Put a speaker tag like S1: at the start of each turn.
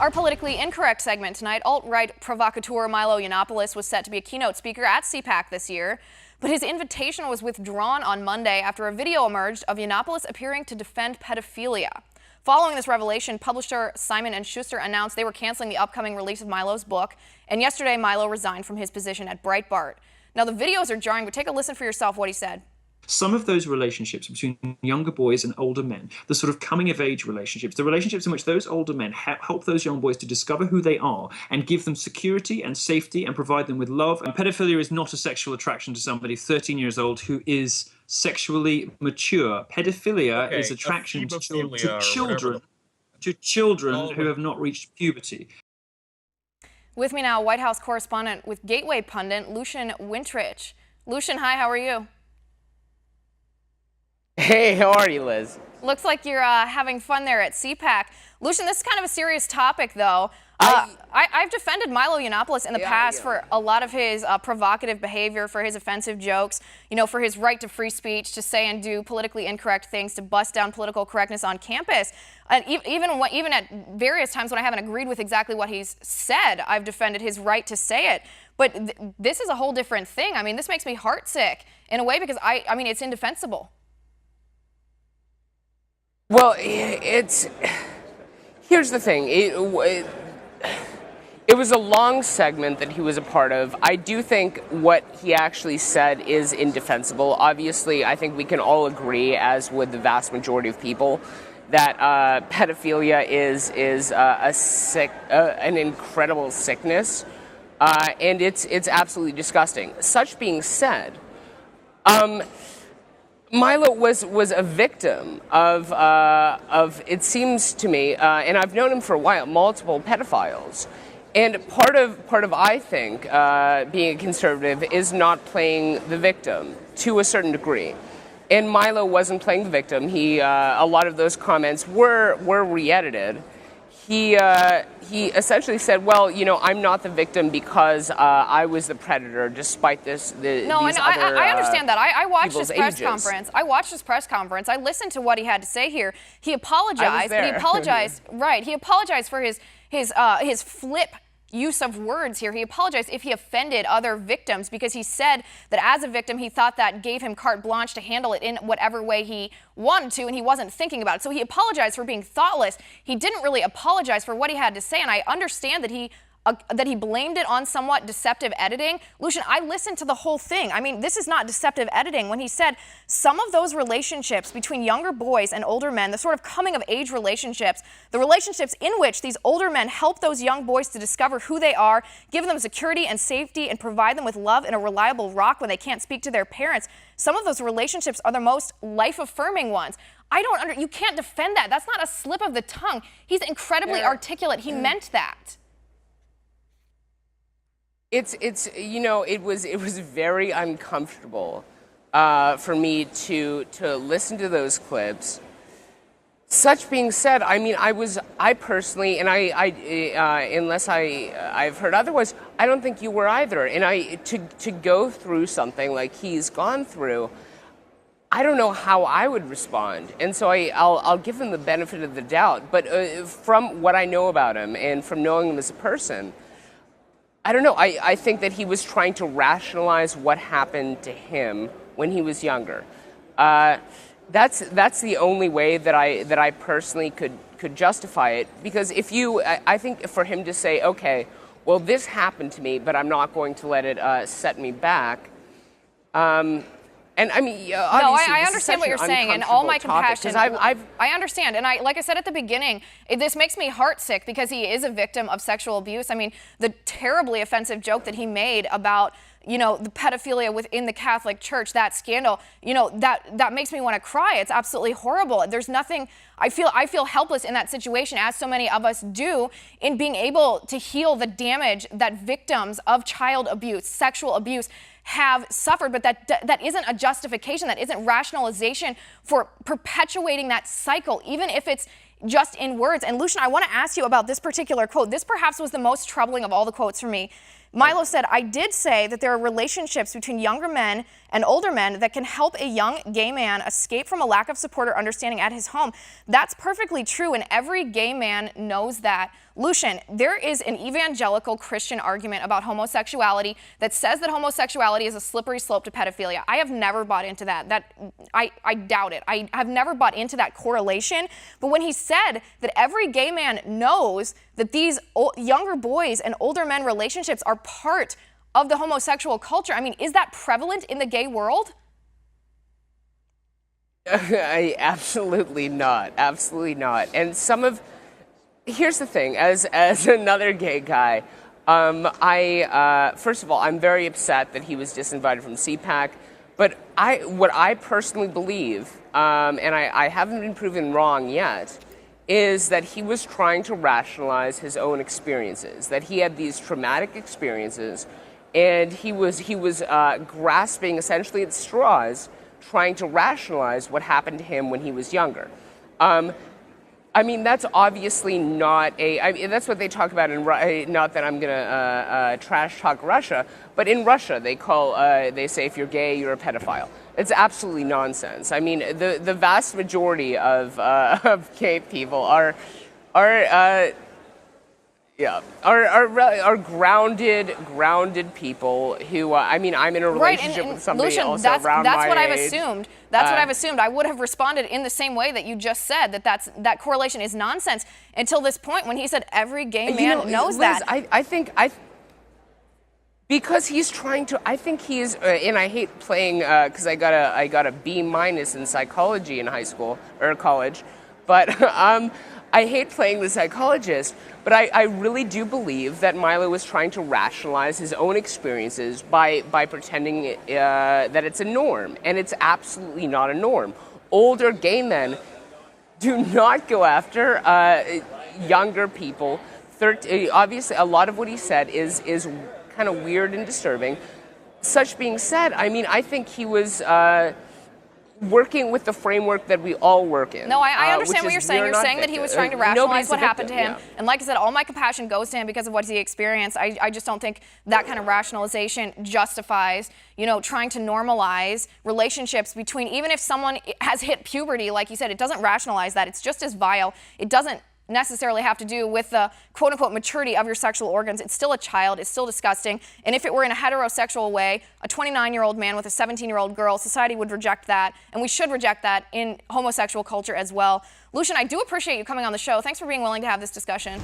S1: Our politically incorrect segment tonight, alt-right provocateur Milo Yiannopoulos was set to be a keynote speaker at CPAC this year, but his invitation was withdrawn on Monday after a video emerged of Yiannopoulos appearing to defend pedophilia. Following this revelation, publisher Simon & Schuster announced they were canceling the upcoming release of Milo's book, and yesterday Milo resigned from his position at Breitbart. Now, the videos are jarring, but take a listen for yourself what he said.
S2: Some of those relationships between younger boys and older men, the sort of coming-of-age relationships, the relationships in which those older men help those young boys to discover who they are and give them security and safety and provide them with love. And pedophilia is not a sexual attraction to somebody 13 years old who is sexually mature. Pedophilia is attraction to children who have not reached puberty.
S1: With me now, White House correspondent with Gateway pundit Lucian Wintrich. Lucian, hi, how are you?
S3: Hey, how are you, Liz?
S1: Looks like you're having fun there at CPAC. Lucian, this is kind of a serious topic, though. I've defended Milo Yiannopoulos in the past for a lot of his provocative behavior, for his offensive jokes, you know, for his right to free speech, to say and do politically incorrect things, to bust down political correctness on campus. And even at various times when I haven't agreed with exactly what he's said, I've defended his right to say it. But this is a whole different thing. I mean, this makes me heartsick in a way because, I mean, it's indefensible.
S3: Well, here's the thing. It was a long segment that he was a part of. I do think what he actually said is indefensible. Obviously, I think we can all agree, as would the vast majority of people, that pedophilia is an incredible sickness, and it's absolutely disgusting. Such being said, Milo was a victim of it seems to me, and I've known him for a while, multiple pedophiles. And part of I think being a conservative is not playing the victim to a certain degree. And Milo wasn't playing the victim. A lot of those comments were re-edited. He essentially said, well, you know, I'm not the victim because I was the predator, despite these other
S1: I understand that. I watched his press
S3: ages.
S1: conference. I watched his press conference. I listened to what he had to say here. He apologized. But he apologized, right? He apologized for his flip use of words here. He apologized if he offended other victims because he said that as a victim he thought that gave him carte blanche to handle it in whatever way he wanted to, and he wasn't thinking about it. So he apologized for being thoughtless. He didn't really apologize for what he had to say, and I understand that he blamed it on somewhat deceptive editing. Lucian, I listened to the whole thing. I mean, this is not deceptive editing. When he said some of those relationships between younger boys and older men, the sort of coming-of-age relationships, the relationships in which these older men help those young boys to discover who they are, give them security and safety, and provide them with love and a reliable rock when they can't speak to their parents, some of those relationships are the most life-affirming ones. You can't defend that. That's not a slip of the tongue. He's incredibly articulate. He meant that.
S3: It's you know, it was very uncomfortable for me to listen to those clips. Such being said, I mean, I personally, and unless I've heard otherwise, I don't think you were either. And to go through something like he's gone through, I don't know how I would respond. And so I'll give him the benefit of the doubt. But from what I know about him and from knowing him as a person, I don't know. I think that he was trying to rationalize what happened to him when he was younger. That's the only way that I personally could justify it. Because I think for him to say, okay, well, this happened to me, but I'm not going to let it set me back. And I mean, obviously,
S1: I understand what you're saying, and all my compassion.
S3: I
S1: understand, and like I said at the beginning, this makes me heartsick because he is a victim of sexual abuse. I mean, the terribly offensive joke that he made about, you know, the pedophilia within the Catholic Church, that scandal, you know, that makes me want to cry. It's absolutely horrible. There's nothing. I feel helpless in that situation, as so many of us do, in being able to heal the damage that victims of child abuse, sexual abuse, have suffered, but that isn't a justification, that isn't rationalization for perpetuating that cycle, even if it's just in words. And Lucian, I want to ask you about this particular quote. This perhaps was the most troubling of all the quotes for me. Milo said, I did say that there are relationships between younger men and and older men that can help a young gay man escape from a lack of support or understanding at his home. That's perfectly true, and every gay man knows that. Lucian, there is an evangelical Christian argument about homosexuality that says that homosexuality is a slippery slope to pedophilia. I have never bought into that. I doubt it. I have never bought into that correlation. But when he said that every gay man knows that these younger boys and older men relationships are part of the homosexual culture, I mean, is that prevalent in the gay world?
S3: Absolutely not. Absolutely not. And here's the thing, as another gay guy, first of all, I'm very upset that he was disinvited from CPAC, but what I personally believe, and I haven't been proven wrong yet, is that he was trying to rationalize his own experiences, that he had these traumatic experiences, and he was grasping essentially at straws, trying to rationalize what happened to him when he was younger. I mean, that's obviously not that's what they talk about in, not that I'm going to trash talk Russia, but in Russia they say if you're gay, you're a pedophile. It's absolutely nonsense. I mean, the vast majority of gay people are grounded people who, I mean, I'm in a relationship
S1: and
S3: with somebody
S1: Lucian,
S3: also
S1: that's
S3: around
S1: what
S3: my
S1: I've
S3: age.
S1: assumed. That's what I've assumed. I would have responded in the same way that you just said, that correlation is nonsense until this point when he said every gay man knows
S3: Liz,
S1: that.
S3: I think because he's trying to, I think he is, and I hate playing, because I got a B- in psychology in high school, or college, but I hate playing the psychologist, but I really do believe that Milo was trying to rationalize his own experiences by pretending that it's a norm, and it's absolutely not a norm. Older gay men do not go after younger people. Obviously, a lot of what he said is kind of weird and disturbing. Such being said, I mean, I think he was working with the framework that we all work in.
S1: No, I understand what you're saying. You're saying that he was trying to rationalize what happened to him.
S3: Yeah.
S1: And like I said, all my compassion goes to him because of what he experienced. I just don't think that kind of rationalization justifies, trying to normalize relationships between, even if someone has hit puberty, like you said, it doesn't rationalize that. It's just as vile. It doesn't necessarily have to do with the quote-unquote maturity of your sexual organs. It's still a child. It's still disgusting. And if it were in a heterosexual way, a 29-year-old man with a 17-year-old girl, society would reject that, and we should reject that in homosexual culture as well. Lucian, I do appreciate you coming on the show. Thanks for being willing to have this discussion.